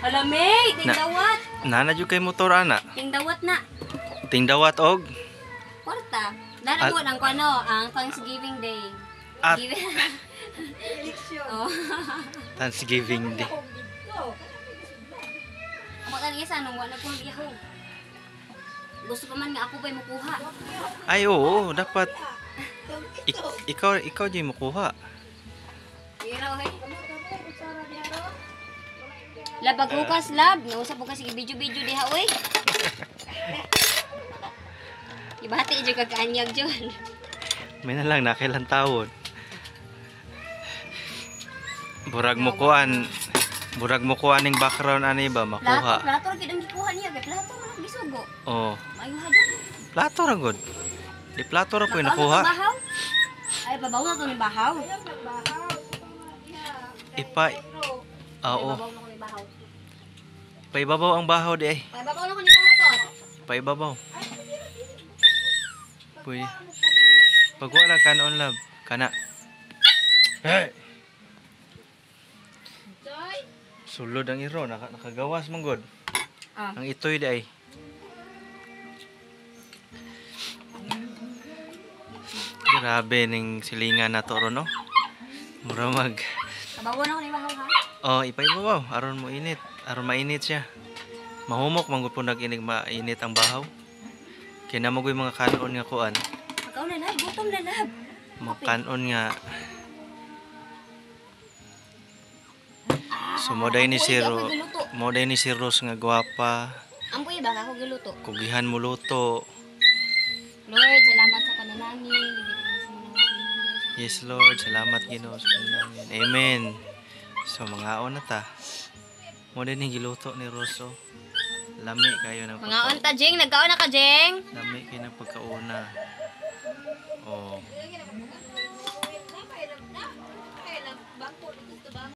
Halamay, tingdawat. Nana jud kay motor ana. Tingdawat na. Tingdawat og Kwarta. Dara mo ang ano, ang Thanksgiving Day. At Oh. Thanksgiving Day. Ako talaga sa nung wala kong biyaho. Gusto ko man nga ako ba'y makuha. Ay oo, dapat ikaw di makuha. Iraw hey. Labag hukas lab, nausap mo kasi video-video diha oy. Ibati jud kag kaanyag jud. May na lang nakailang taon. Burag mo kuan ning background ani ba makuha. Plato ra gid ang gikuha niya, plato ra gisugo. Oh, Ayuha jud. plato ra gud. Di plato ra ko nakuha. Ay babaw na to ni bahaw. Ipa oo. Babaw na ko ni bahaw. Paibabaw ang bahaw di ay. Ay babaw na ko ni bahaw to. Paibabaw. Puy. Pag wala kanon lab, kana. Hey. Sulod ang iro, nakagawas man god. Ang itoy di ay. Grabe ning silingan na to ro no. Mura mag. Babaw na ko ni bahaw ha. Oh, ipaibabaw aron mo init, aron mainit siya. Mahumok man gud po nag-inig mainit ang bahaw. Kaya na mo mga kanon nga kuan. Ikaw na lab, gutom na lab. Makanon nga. So moday ni si Rose nga gwapa. Amboy ba ako giluto? Kugihan mo luto. Lord, salamat sa panalangin. Yes Lord, salamat Ginoo sa panalangin. Amen. So mga na ta. Moday ni giluto ni Rose. Oh. Lami kayo ng Mga onta Jeng, nagkaon na ka Jeng? Lami kayo ng pagkauna. Oh.